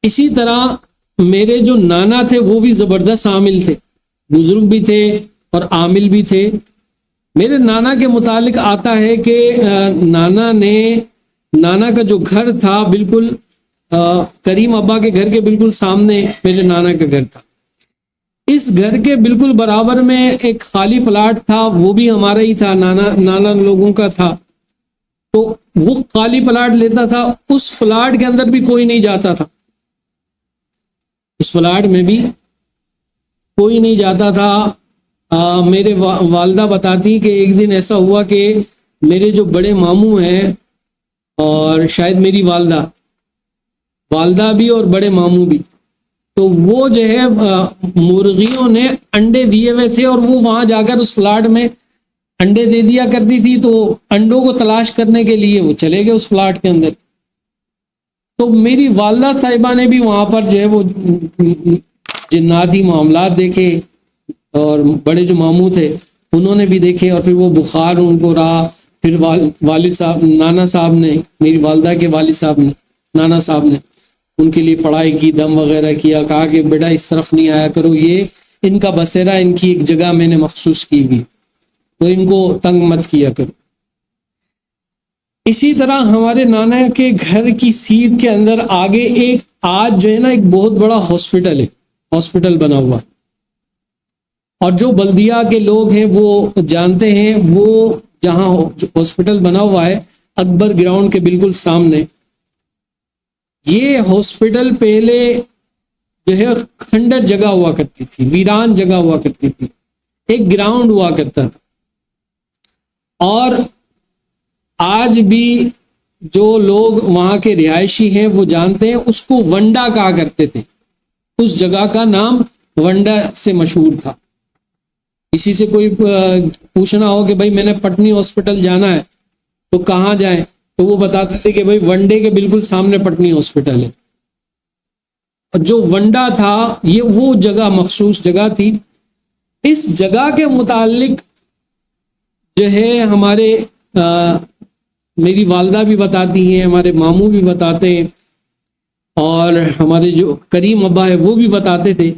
اسی طرح میرے جو نانا تھے وہ بھی زبردست عامل تھے، بزرگ بھی تھے اور عامل بھی تھے۔ میرے نانا کے متعلق آتا ہے کہ نانا کا جو گھر تھا بالکل کریم ابا کے گھر کے بالکل سامنے میرے نانا کا گھر تھا۔ اس گھر کے بالکل برابر میں ایک خالی پلاٹ تھا، وہ بھی ہمارا ہی تھا، نانا لوگوں کا تھا۔ تو وہ خالی پلاٹ لیتا تھا، اس پلاٹ کے اندر بھی کوئی نہیں جاتا تھا، اس پلاٹ میں بھی کوئی نہیں جاتا تھا۔ میرے والدہ بتاتی کہ ایک دن ایسا ہوا کہ میرے جو بڑے ماموں ہیں اور شاید میری والدہ بھی اور بڑے ماموں بھی، تو وہ جو ہے مرغیوں نے انڈے دیے ہوئے تھے اور وہ وہاں جا کر اس پلاٹ میں انڈے دے دیا کرتی تھی، تو انڈوں کو تلاش کرنے کے لیے وہ چلے گئے اس پلاٹ کے اندر۔ تو میری والدہ صاحبہ نے بھی وہاں پر جو ہے وہ جناتی معاملات دیکھے، اور بڑے جو ماموں تھے انہوں نے بھی دیکھے، اور پھر وہ بخار ان کو رہا۔ پھر والد صاحب، نانا صاحب نے، میری والدہ کے والد صاحب نے، نانا صاحب نے ان کے لیے پڑھائی کی، دم وغیرہ کیا، کہا کہ بیٹا اس طرف نہیں آیا کرو، یہ ان کا بسیرا، ان کی ایک جگہ میں نے مخصوص کی ہوئی، تو ان کو تنگ مت کیا کرو۔ اسی طرح ہمارے نانا کے گھر کی سیدھ کے اندر آگے ایک آج جو ہے نا ایک بہت بڑا ہاسپٹل بنا ہوا ہے، اور جو بلدیہ کے لوگ ہیں وہ جانتے ہیں، وہ جہاں ہاسپٹل بنا ہوا ہے اکبر گراؤنڈ کے بالکل سامنے، یہ ہاسپٹل پہلے جو ہے کھنڈر جگہ ہوا کرتی تھی، ویران جگہ ہوا کرتی تھی، ایک گراؤنڈ ہوا کرتا تھا۔ اور آج بھی جو لوگ وہاں کے رہائشی ہیں وہ جانتے ہیں، اس کو ونڈا کہا کرتے تھے، اس جگہ کا نام ونڈا سے مشہور تھا۔ کسی سے کوئی پوچھنا ہو کہ بھائی میں نے پٹنی ہاسپٹل جانا ہے تو کہاں جائیں، تو وہ بتاتے تھے کہ بھائی ونڈے کے بالکل سامنے پٹنی ہاسپٹل ہے۔ اور جو ونڈا تھا یہ وہ جگہ مخصوص جگہ تھی۔ اس جگہ کے متعلق جو ہے ہمارے میری والدہ بھی بتاتی ہیں، ہمارے ماموں بھی بتاتے ہیں، اور ہمارے جو کریم ابا ہے وہ بھی بتاتے تھے،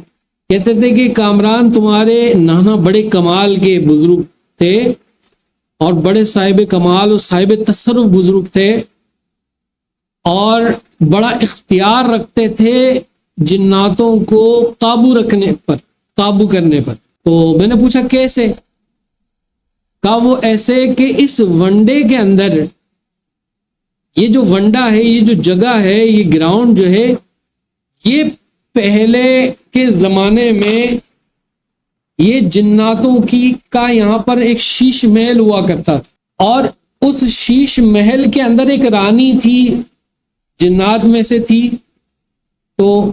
کہتے تھے کہ کامران تمہارے نانا بڑے کمال کے بزرگ تھے، اور بڑے صاحب کمال اور صاحب تصرف بزرگ تھے، اور بڑا اختیار رکھتے تھے جناتوں کو قابو کرنے پر۔ تو میں نے پوچھا کیسے؟ کہا وہ ایسے کہ اس ونڈے کے اندر، یہ جو ونڈا ہے، یہ جو جگہ ہے، یہ گراؤنڈ جو ہے، یہ پہلے کے زمانے میں یہ جناتوں کا یہاں پر ایک شیش محل ہوا کرتا تھا، اور اس شیش محل کے اندر ایک رانی تھی، جنات میں سے تھی، تو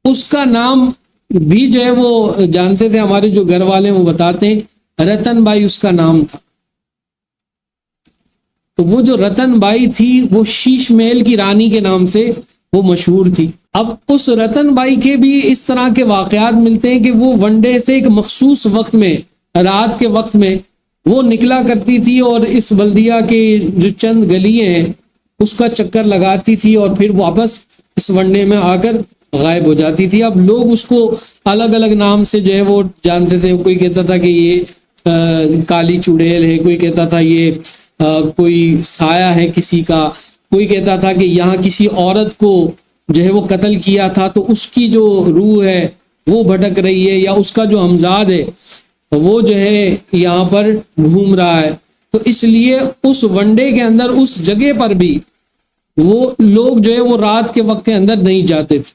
اس کا نام بھی جو ہے وہ جانتے تھے، ہمارے جو گھر والے وہ بتاتے ہیں رتن بائی اس کا نام تھا۔ تو وہ جو رتن بائی تھی وہ شیش محل کی رانی کے نام سے وہ مشہور تھی۔ اب اس رتن بائی کے بھی اس طرح کے واقعات ملتے ہیں کہ وہ ونڈے سے ایک مخصوص وقت میں، رات کے وقت میں وہ نکلا کرتی تھی، اور اس بلدیہ کے جو چند گلیاں ہیں اس کا چکر لگاتی تھی، اور پھر واپس اس ونڈے میں آ کر غائب ہو جاتی تھی۔ اب لوگ اس کو الگ الگ نام سے جو ہے وہ جانتے تھے، کوئی کہتا تھا کہ یہ کالی چڑیل ہے، کوئی کہتا تھا یہ کوئی سایہ ہے کسی کا، کوئی کہتا تھا کہ یہاں کسی عورت کو جو ہے وہ قتل کیا تھا تو اس کی جو روح ہے وہ بھٹک رہی ہے، یا اس کا جو ہمزاد ہے وہ جو ہے یہاں پر گھوم رہا ہے۔ تو اس لیے اس ونڈے کے اندر، اس جگہ پر بھی وہ لوگ جو ہے وہ رات کے وقت کے اندر نہیں جاتے تھے،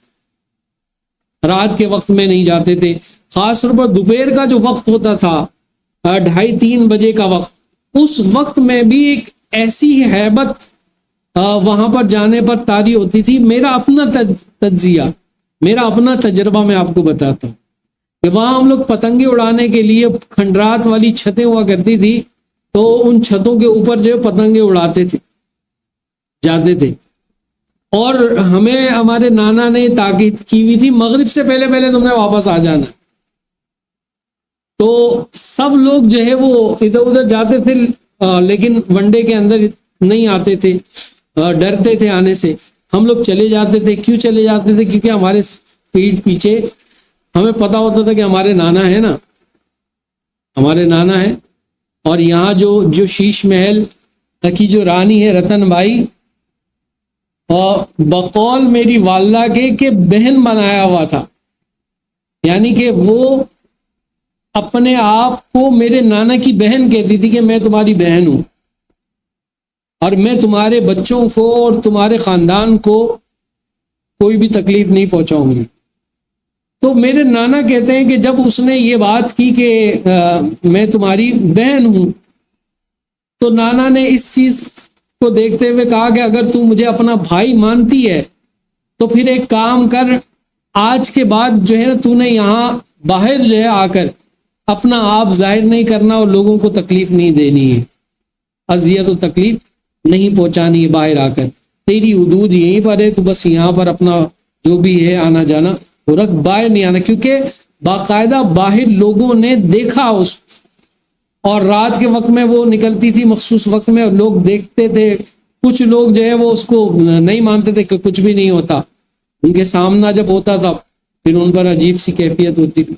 رات کے وقت میں نہیں جاتے تھے۔ خاص طور پر دوپہر کا جو وقت ہوتا تھا، 2:30-3 بجے کا وقت، اس وقت میں بھی ایک ایسی ہیبت وہاں پر جانے پر طاری ہوتی تھی۔ میرا اپنا تجزیہ، میرا اپنا تجربہ میں آپ کو بتاتا ہوں کہ وہاں ہم لوگ پتنگیں اڑانے کے لیے کھنڈرات والی چھتیں ہوا کرتی تھی، تو ان چھتوں کے اوپر جو پتنگیں اڑاتے تھے، جاتے تھے، اور ہمیں ہمارے نانا نے تاکید کی ہوئی تھی مغرب سے پہلے پہلے تم نے واپس آ جانا۔ تو سب لوگ جو ہے وہ ادھر ادھر جاتے تھے، لیکن ونڈے کے اندر نہیں آتے تھے، ڈرتے تھے آنے سے۔ ہم لوگ چلے جاتے تھے. کیوں چلے جاتے تھے؟ کیونکہ ہمارے پیٹھ پیچھے ہمیں پتا ہوتا تھا کہ ہمارے نانا ہے نا، ہمارے نانا ہے. اور یہاں جو شیش محل کی جو رانی ہے رتن بائی، اور بقول میری والدہ کے کہ بہن بنایا ہوا تھا، یعنی کہ وہ اپنے آپ کو میرے نانا کی بہن کہتی تھی کہ میں تمہاری بہن ہوں، اور میں تمہارے بچوں کو اور تمہارے خاندان کو کوئی بھی تکلیف نہیں پہنچاؤں گی. تو میرے نانا کہتے ہیں کہ جب اس نے یہ بات کی کہ میں تمہاری بہن ہوں، تو نانا نے اس چیز کو دیکھتے ہوئے کہا کہ اگر تو مجھے اپنا بھائی مانتی ہے تو پھر ایک کام کر، آج کے بعد جو ہے نا تو نے یہاں باہر جو ہے آ کر اپنا آپ ظاہر نہیں کرنا اور لوگوں کو تکلیف نہیں دینی ہے، اذیت و تکلیف نہیں پہنچانی ہے. باہر آ کر تیری حدود یہیں پر ہے، تو بس یہاں پر اپنا جو بھی ہے آنا جانا وہ رکھ، باہر نہیں آنا. کیونکہ باقاعدہ باہر لوگوں نے دیکھا اس، اور رات کے وقت میں وہ نکلتی تھی مخصوص وقت میں، اور لوگ دیکھتے تھے. کچھ لوگ جو ہے وہ اس کو نہیں مانتے تھے کہ کچھ بھی نہیں ہوتا، ان کے سامنا جب ہوتا تھا پھر ان پر عجیب سی کیفیت ہوتی تھی.